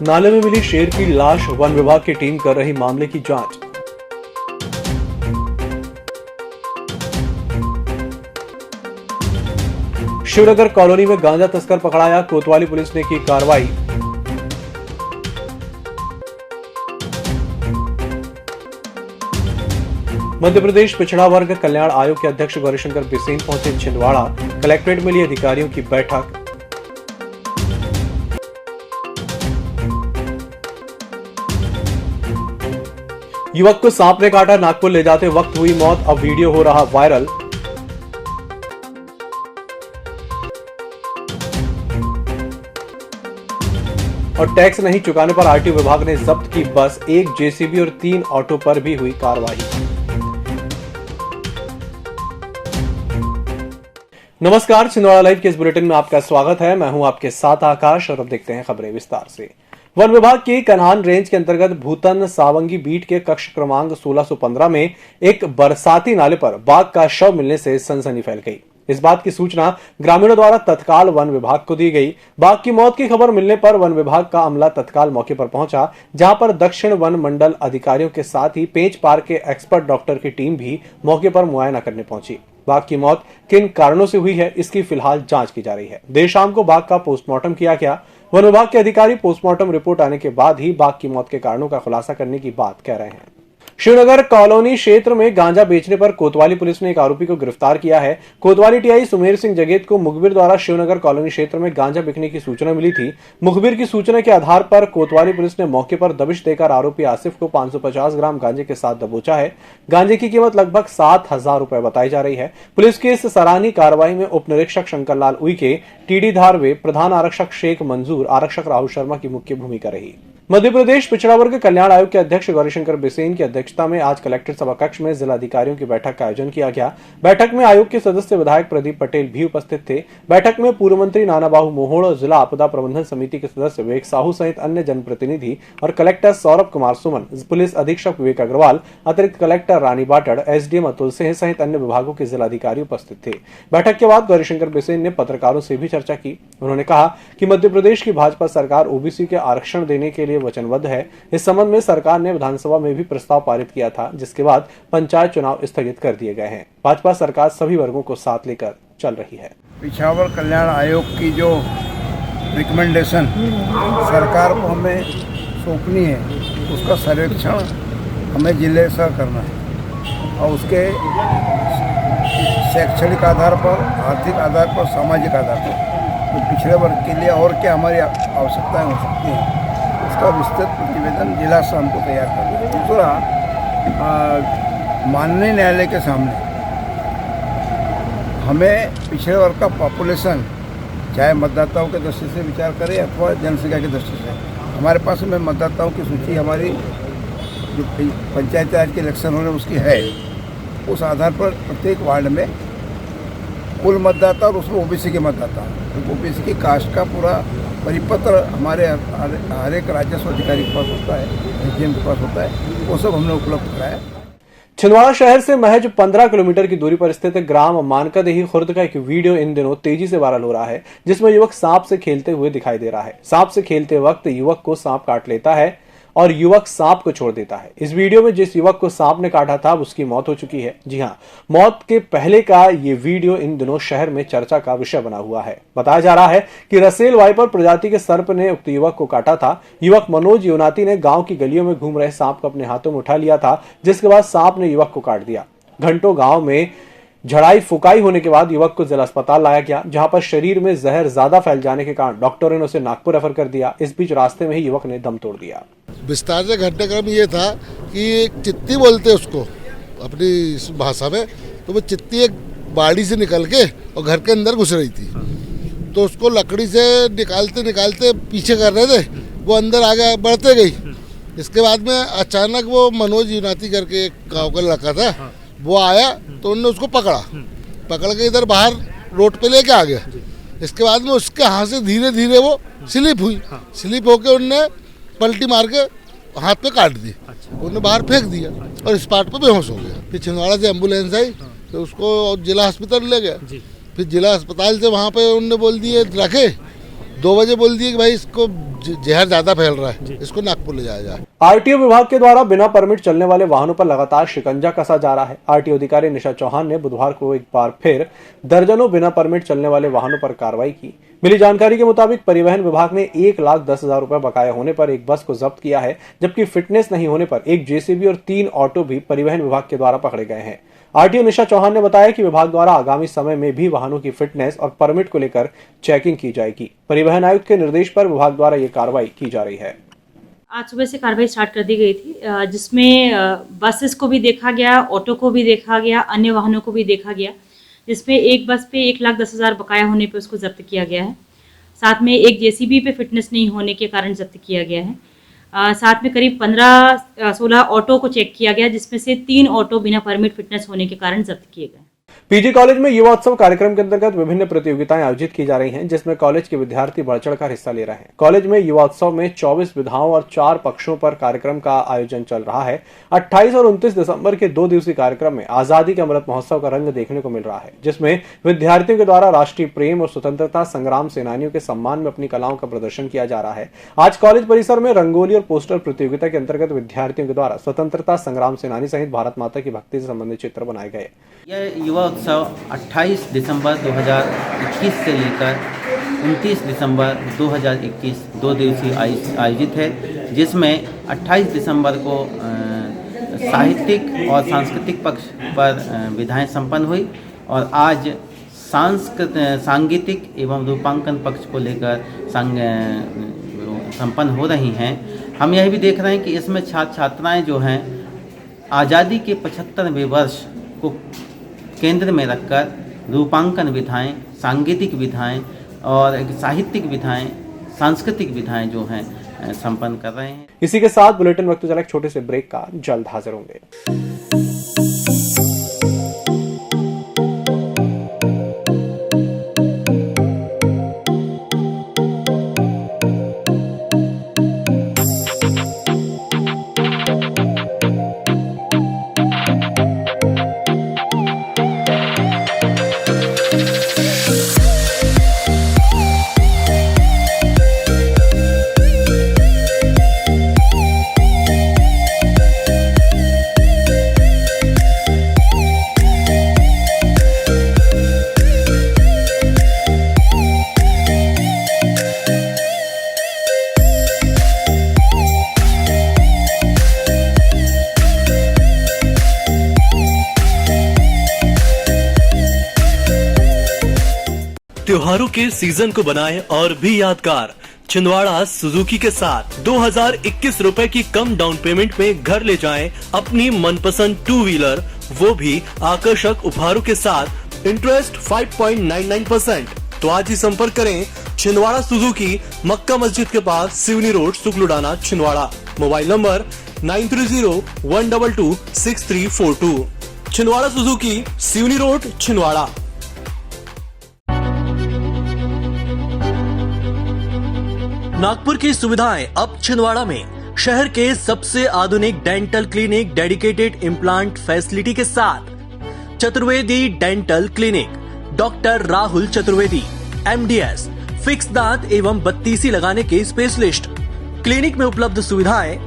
नाले में मिली शेर की लाश, वन विभाग की टीम कर रही मामले की जांच। शिवनगर कॉलोनी में गांजा तस्कर पकड़ाया, कोतवाली पुलिस ने की कार्रवाई। मध्य प्रदेश पिछड़ा वर्ग कल्याण आयोग के अध्यक्ष गौरीशंकर बिसेन पहुंचे छिंदवाड़ा, कलेक्ट्रेट में ली अधिकारियों की बैठक। युवक को सांप ने काटा, नागपुर ले जाते वक्त हुई मौत, अब वीडियो हो रहा वायरल। और टैक्स नहीं चुकाने पर आरटीओ विभाग ने जब्त की बस, एक जेसीबी और 3 ऑटो पर भी हुई कार्रवाई। नमस्कार, छिंदवाड़ा लाइव के इस बुलेटिन में आपका स्वागत है। मैं हूं आपके साथ आकाश और अब देखते हैं खबरें विस्तार से। वन विभाग की कन्हान रेंज के अंतर्गत भूतन सावंगी बीट के कक्ष क्रमांक 1615 में एक बरसाती नाले पर बाघ का शव मिलने से सनसनी फैल गई। इस बात की सूचना ग्रामीणों द्वारा तत्काल वन विभाग को दी गई। बाघ की मौत की खबर मिलने पर वन विभाग का अमला तत्काल मौके पर पहुंचा, जहां पर दक्षिण वन मंडल अधिकारियों के साथ ही पेंच पार के एक्सपर्ट डॉक्टर की टीम भी मौके पर मुआयना करने पहुंची। बाघ की मौत किन कारणों से हुई है, इसकी फिलहाल जांच की जा रही है। देर शाम को बाघ का पोस्टमार्टम किया गया। वन विभाग के अधिकारी पोस्टमार्टम रिपोर्ट आने के बाद ही बाघ की मौत के कारणों का खुलासा करने की बात कह रहे हैं। शिवनगर कॉलोनी क्षेत्र में गांजा बेचने पर कोतवाली पुलिस ने एक आरोपी को गिरफ्तार किया है। कोतवाली टीआई सुमेर सिंह जगेत को मुखबिर द्वारा शिवनगर कॉलोनी क्षेत्र में गांजा बिकने की सूचना मिली थी। मुखबिर की सूचना के आधार पर कोतवाली पुलिस ने मौके पर दबिश देकर आरोपी आसिफ को 550 ग्राम गांजे के साथ दबोचा है। गांजे की कीमत लगभग 7,000 रुपए बताई जा रही है। पुलिस की इस सराहनीय कार्रवाई में उप निरीक्षक शंकरलाल उइके, टीडी धारवे, प्रधान आरक्षक शेख मंजूर, आरक्षक राहुल शर्मा की मुख्य भूमिका रही। मध्य प्रदेश पिछड़ा वर्ग कल्याण आयोग के अध्यक्ष गौरीशंकर बिसेन की अध्यक्षता में आज कलेक्ट्रेट सभाकक्ष में जिला अधिकारियों की बैठक का आयोजन किया गया। बैठक में आयोग के सदस्य विधायक प्रदीप पटेल भी उपस्थित थे। बैठक में पूर्व मंत्री नाना बाबू मोहोड़ और जिला आपदा प्रबंधन समिति के सदस्य विवेक साहू सहित अन्य जनप्रतिनिधि और कलेक्टर सौरभ कुमार सुमन, पुलिस अधीक्षक विवेक अग्रवाल, अतिरिक्त कलेक्टर रानी बाटड़, एसडीएम अतुल सिंह सहित अन्य विभागों के जिला अधिकारी उपस्थित थे। बैठक के बाद गौरीशंकर बिसेन ने पत्रकारों से भी चर्चा की। उन्होंने कहा कि मध्य प्रदेश की भाजपा सरकार ओबीसी के आरक्षण देने के लिए वचनबद्ध है। इस संबंध में सरकार ने विधानसभा में भी प्रस्ताव पारित किया था, जिसके बाद पंचायत चुनाव स्थगित कर दिए गए हैं। भाजपा सरकार सभी वर्गों को साथ लेकर चल रही है। पिछड़ा वर्ग कल्याण आयोग की जो रिकमेंडेशन सरकार को हमें सौंपनी है, उसका सर्वेक्षण हमें जिले से करना है और उसके शैक्षणिक आधार पर, आर्थिक आधार पर, सामाजिक आधार पर तो पिछड़े वर्ग के लिए और क्या हमारी आवश्यकताएं हो सकती हैं, इसका विस्तृत प्रतिवेदन जिला से हमको तैयार करना है। दूसरा, माननीय न्यायालय के सामने हमें पिछड़े वर्ग का पॉपुलेशन, चाहे मतदाताओं के दृष्टि से विचार करें अथवा जनसंख्या की दृष्टि से, हमारे पास में मतदाताओं की सूची हमारी जो पंचायती राज के इलेक्शन हो रहे हैं उसकी है। उस आधार पर प्रत्येक वार्ड में कुल मतदाता और उसमें ओबीसी के मतदाता, तो ओबीसी की कास्ट का पूरा परिपत्र हमारे हर एक राजस्व अधिकारी के पास होता है, एसडीएम के पास होता है, वो सब हमने उपलब्ध कराया। छिंदवाड़ा शहर से महज 15 किलोमीटर की दूरी पर स्थित ग्राम मानकादेही खुर्द का एक वीडियो इन दिनों तेजी से वायरल हो रहा है, जिसमें युवक सांप से खेलते हुए दिखाई दे रहा है। सांप से खेलते वक्त युवक को सांप काट लेता है और युवक सांप को छोड़ देता है। इस वीडियो में जिस युवक को सांप ने काटा था उसकी मौत हो चुकी है। जी हां, मौत के पहले का ये वीडियो इन दिनों शहर में चर्चा का विषय बना हुआ है। बताया जा रहा है कि रसेल वाइपर प्रजाति के सर्प ने उक्त युवक को काटा था। युवक मनोज युनाती ने गांव की गलियों में घूम रहे सांप को अपने हाथों में उठा लिया था, जिसके बाद सांप ने युवक को काट दिया। घंटों गांव में झड़ाई फुकाई होने के बाद युवक को जिला अस्पताल लाया गया, जहां पर शरीर में जहर ज्यादा फैल जाने के कारण डॉक्टरों ने उसे नागपुर रेफर कर दिया। इस बीच रास्ते में ही युवक ने दम तोड़ दिया। विस्तार से घटनाक्रम ये था कि एक चित्ती बोलते उसको अपनी इस भाषा में, तो वो चित्ती एक बाड़ी से निकल के और घर के अंदर घुस रही थी, तो उसको लकड़ी से निकालते निकालते पीछे कर रहे थे, वो अंदर आगे बढ़ते गई। इसके बाद में अचानक वो मनोज युनाती करके एक गाँव का लड़का था, वो आया तो उन्होंने उसको पकड़ के इधर बाहर रोड पे लेके आ गया। इसके बाद में उसके हाथ से धीरे धीरे वो स्लिप हुई, स्लिप होके उनने पलटी मार के हाथ पे काट दी, उन्हें बाहर फेंक दिया और स्पॉट पे बेहोश हो गया। फिर छिंदवाड़ा से एम्बुलेंस आई तो उसको जिला अस्पताल ले गया। फिर जिला अस्पताल से वहाँ पे उन्होंने बोल दिए रखे, 2 बजे बोल दिए कि भाई इसको जहर ज़्यादा फैल रहा है, इसको नागपुर ले जाया जाए। आरटीओ विभाग के द्वारा बिना परमिट चलने वाले वाहनों पर लगातार शिकंजा कसा जा रहा है। आरटीओ अधिकारी निशा चौहान ने बुधवार को एक बार फिर दर्जनों बिना परमिट चलने वाले वाहनों पर कार्रवाई की। मिली जानकारी के मुताबिक परिवहन विभाग ने 1,10,000 रुपए बकाया होने पर एक बस को जब्त किया है, जबकि फिटनेस नहीं होने पर एक जेसीबी और 3 ऑटो भी परिवहन विभाग के द्वारा पकड़े गए हैं। आरटीओ निशा चौहान ने बताया कि विभाग द्वारा आगामी समय में भी वाहनों की फिटनेस और परमिट को लेकर चेकिंग की जाएगी। परिवहन आयुक्त के निर्देश पर विभाग द्वारा ये कार्रवाई की जा रही है। आज सुबह से कार्रवाई स्टार्ट कर दी गई थी, जिसमें बसेस को भी देखा गया, ऑटो को भी देखा गया, अन्य वाहनों को भी देखा गया, जिसमें एक बस पे 1,10,000 बकाया होने पे उसको जब्त किया गया है। साथ में एक जेसीबी पे फिटनेस नहीं होने के कारण जब्त किया गया है। साथ में करीब 15-16 ऑटो को चेक किया गया, जिसमें से 3 ऑटो बिना परमिट फिटनेस होने के कारण जब्त किए गए। पीजी कॉलेज में युवा उत्सव कार्यक्रम के अंतर्गत विभिन्न प्रतियोगिताएं आयोजित की जा रही हैं, जिसमें कॉलेज के विद्यार्थी बढ़ चढ़कर हिस्सा ले रहे हैं। कॉलेज में युवा उत्सव में 24 विधाओं और 4 पक्षों पर कार्यक्रम का आयोजन चल रहा है। 28 और 29 दिसंबर के 2 दिवसीय कार्यक्रम में आजादी के अमृत महोत्सव का रंग देखने को मिल रहा है, जिसमें विद्यार्थियों के द्वारा राष्ट्रीय प्रेम और स्वतंत्रता संग्राम सेनानियों के सम्मान में अपनी कलाओं का प्रदर्शन किया जा रहा है। आज कॉलेज परिसर में रंगोली और पोस्टर प्रतियोगिता के अंतर्गत विद्यार्थियों के द्वारा स्वतंत्रता संग्राम सेनानी सहित भारत माता की भक्ति से संबंधित चित्र बनाए गए। यह युवा उत्सव 28 दिसंबर 2021 से लेकर 29 दिसंबर 2021 2 दिवसीय आयोजित है, जिसमें 28 दिसंबर को साहित्यिक और सांस्कृतिक पक्ष पर विधाएं संपन्न हुई और आज सांगीतिक एवं रूपांकन पक्ष को लेकर संपन्न हो रही हैं। हम यह भी देख रहे हैं कि इसमें छात्र छात्राएँ जो हैं आज़ादी के 75वें वर्ष को केंद्र में रखकर रूपांकन विधाएं, सांगीतिक विधाएं और साहित्यिक विधाएं, सांस्कृतिक विधाएं जो हैं संपन्न कर रहे हैं। इसी के साथ बुलेटिन वक्त चला एक छोटे से ब्रेक का, जल्द हाजिर होंगे। त्योहारों के सीजन को बनाएं और भी यादगार। छिंदवाड़ा सुजुकी के साथ 2021 रुपए की कम डाउन पेमेंट में घर ले जाएं अपनी मनपसंद 2 व्हीलर, वो भी आकर्षक उपहारों के साथ। इंटरेस्ट 5.99%। तो आज ही संपर्क करें छिंदवाड़ा सुजुकी, मक्का मस्जिद के पास, Seoni road, Sukludana, Chhindwara. Mobile number 9301226342। Chhindwara Suzuki, Seoni road, Chhindwara. Nagpur की सुविधाएं अब छिंदवाड़ा में। शहर के सबसे आधुनिक dental clinic, dedicated implant facility के साथ। Chaturvedi dental clinic, doctor Rahul Chaturvedi, MDS, fix दांत एवं बत्तीसी लगाने के स्पेशलिस्ट। क्लिनिक में उपलब्ध सुविधाएं: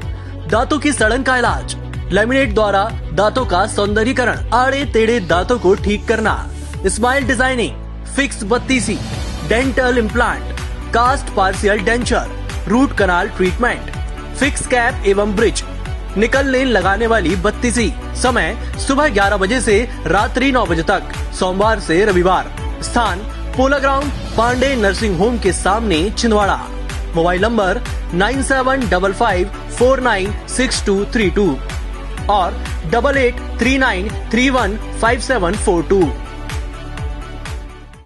दांतों की सड़न का इलाज, लैमिनेट द्वारा दांतों का सौंदर्यीकरण, आड़े टेढ़े दांतों को ठीक करना, स्माइल डिजाइनिंग, फिक्स बत्तीसी, dental implant, cast partial denture, root canal treatment, fix cap एवं ब्रिज, निकलने लगाने वाली बत्तीसी। समय सुबह 11 बजे से रात्रि 9 बजे तक, सोमवार से रविवार। स्थान पोला ग्राउंड, पांडे नर्सिंग होम के सामने, छिंदवाड़ा। मोबाइल नंबर 9755496232 और 8839315742।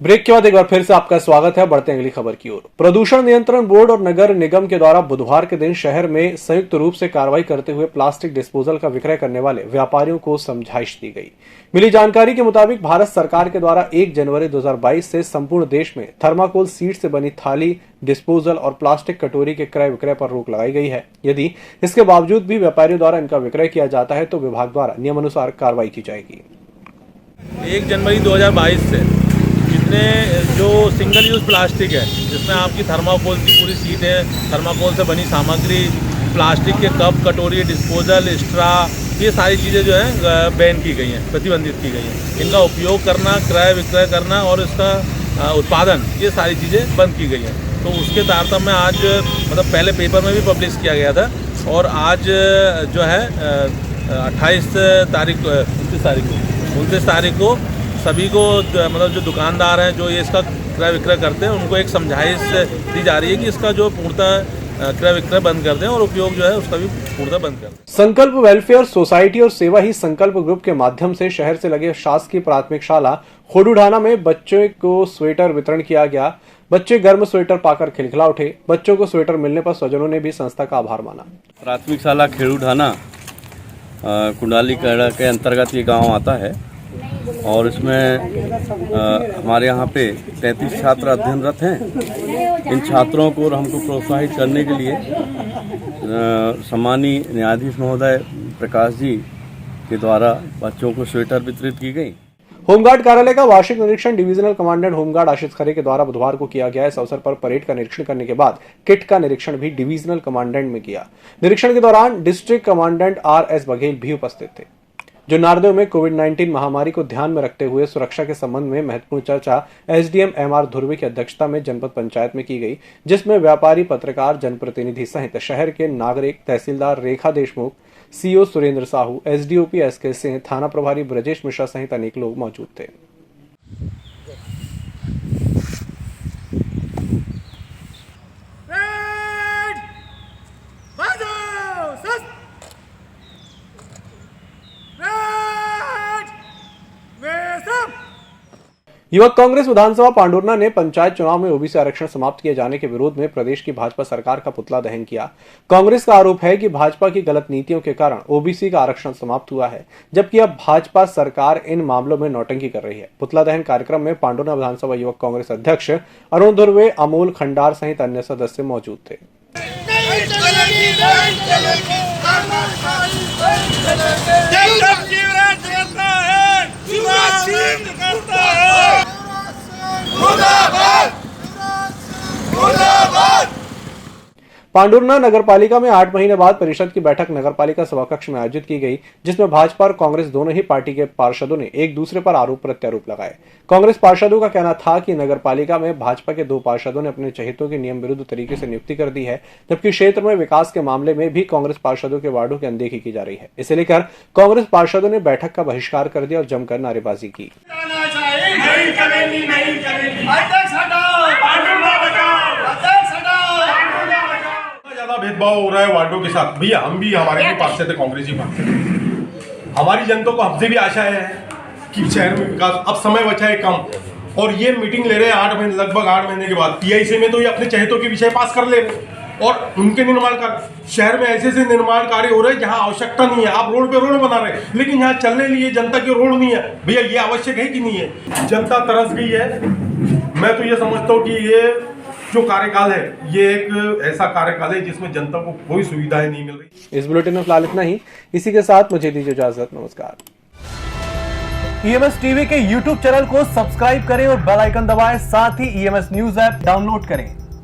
ब्रेक के बाद एक बार फिर से आपका स्वागत है। बढ़ते हैं अगली खबर की ओर। प्रदूषण नियंत्रण बोर्ड और नगर निगम के द्वारा बुधवार के दिन शहर में संयुक्त रूप से कार्रवाई करते हुए प्लास्टिक डिस्पोजल का विक्रय करने वाले व्यापारियों को समझाइश दी गई। मिली जानकारी के मुताबिक भारत सरकार के द्वारा 1 जनवरी 2022 से संपूर्ण देश में थर्माकोल सीड से बनी थाली, डिस्पोजल और प्लास्टिक कटोरी के क्रय विक्रय पर रोक लगाई गई है। यदि इसके बावजूद भी व्यापारियों द्वारा इनका विक्रय किया जाता है तो विभाग द्वारा नियमानुसार कार्रवाई की जाएगी। 1 जनवरी 2022 से अपने जो सिंगल यूज़ प्लास्टिक है, जिसमें आपकी थर्माकोल की पूरी सीट है, थर्माकोल से बनी सामग्री, प्लास्टिक के कप, कटोरी, डिस्पोजल, स्ट्रा, ये सारी चीज़ें जो हैं बैन की गई हैं, प्रतिबंधित की गई हैं। इनका उपयोग करना, क्रय विक्रय करना और इसका उत्पादन, ये सारी चीज़ें बंद की गई हैं। तो उसके तारतम्य में आज मतलब पहले पेपर में भी पब्लिश किया गया था और आज जो है 29 तारीख को सभी को मतलब जो दुकानदार हैं, जो ये इसका क्रय विक्रय करते हैं, उनको एक समझाइश दी जा रही है कि इसका जो पूर्णतः क्रय विक्रय बंद कर दें और उपयोग जो है उसका भी पूर्णतः बंद कर दें। संकल्प वेलफेयर सोसाइटी और सेवा ही संकल्प ग्रुप के माध्यम से शहर से लगे शासकीय प्राथमिक शाला खोडूढाना में बच्चों को स्वेटर वितरण किया गया। बच्चे गर्म स्वेटर पाकर खिलखिला उठे। बच्चों को स्वेटर मिलने पर स्वजनों ने भी संस्था का आभार माना। प्राथमिक शाला खेड़ूढाना कुंडाली कैड़ा के अंतर्गत ये गांव आता है और इसमें हमारे यहाँ पे 33 छात्र अध्ययनरत हैं। इन छात्रों को हमको प्रोत्साहित करने के लिए सम्मानीय न्यायाधीश महोदय प्रकाश जी के द्वारा बच्चों को स्वेटर वितरित की गई। होमगार्ड कार्यालय का वार्षिक निरीक्षण डिविजनल कमांडेंट होमगार्ड आशीष खरे के द्वारा बुधवार को किया गया। इस अवसर पर परेड का निरीक्षण करने के बाद किट का निरीक्षण भी डिविजनल कमांडेंट में किया। निरीक्षण के दौरान डिस्ट्रिक्ट कमांडेंट आर.एस. बघेल भी उपस्थित थे, जो नारदेव में कोविड-19 महामारी को ध्यान में रखते हुए सुरक्षा के संबंध में महत्वपूर्ण चर्चा एसडीएम एम.आर. धुर्वे की अध्यक्षता में जनपद पंचायत में की गई, जिसमें व्यापारी, पत्रकार, जनप्रतिनिधि सहित शहर के नागरिक, tehsildar Rekha Deshmukh, CO Surendra Sahu, SDOP SK Singh, थाना प्रभारी ब्रजेश मिश्रा सहित अनेक लोग मौजूद थे। युवक कांग्रेस विधानसभा पांडुरना ने पंचायत चुनाव में ओबीसी आरक्षण समाप्त किए जाने के विरोध में प्रदेश की भाजपा सरकार का पुतला दहन किया। कांग्रेस का आरोप है कि भाजपा की गलत नीतियों के कारण ओबीसी का आरक्षण समाप्त हुआ है, जबकि अब भाजपा सरकार इन मामलों में नौटंकी कर रही है। पुतला दहन कार्यक्रम में पांडुरना विधानसभा युवक कांग्रेस अध्यक्ष अरुण धुर्वे, अमोल खंडार सहित अन्य सदस्य मौजूद थे। पांडुरना नगरपालिका में 8 महीने बाद परिषद की बैठक नगरपालिका सभाकक्ष में आयोजित की गई, जिसमें भाजपा और कांग्रेस दोनों ही पार्टी के पार्षदों ने एक दूसरे पर आरोप प्रत्यारोप लगाए। कांग्रेस पार्षदों का कहना था कि नगरपालिका में भाजपा के 2 पार्षदों ने अपने चहेतों की नियम विरुद्ध तरीके से नियुक्ति कर दी है, जबकि क्षेत्र में विकास के मामले में भी कांग्रेस पार्षदों के वार्डों की अनदेखी की जा रही है। इसे लेकर कांग्रेस पार्षदों ने बैठक का बहिष्कार कर दिया और जमकर नारेबाजी की। ज्यादा भेदभाव हो रहा है वार्डों के साथ। भैया हम भी, हमारे भी पार्षद थे, कांग्रेसी पार्षद। हमारी जनता को हमसे भी आशा है कि शहर में विकास, अब समय बचा है कम और ये मीटिंग ले रहे हैं 8 महीने, लगभग 8 महीने के बाद। पीआईसी में तो ये अपने चहेतों के विषय पास कर ले रहे हैं और उनके निर्माण कार्य, शहर में ऐसे ऐसे निर्माण कार्य हो रहे हैं जहाँ आवश्यकता नहीं है। आप रोड पे रोड बना रहे हैं, लेकिन यहाँ चलने लिए जनता की रोड नहीं है। भैया ये आवश्यक है कि नहीं है? जनता तरस गई है। मैं तो ये समझता हूँ कि ये जो कार्यकाल है, ये एक ऐसा कार्यकाल है जिसमें जनता को कोई सुविधाएं नहीं मिल रही। इस बुलेटिन में फिलहाल इतना ही। इसी के साथ मुझे दीजिए इजाजत। नमस्कार। ईएमएस टीवी के यूट्यूब चैनल को सब्सक्राइब करें और बेल आइकन दबाएं। साथ ही ईएमएस न्यूज ऐप डाउनलोड करें।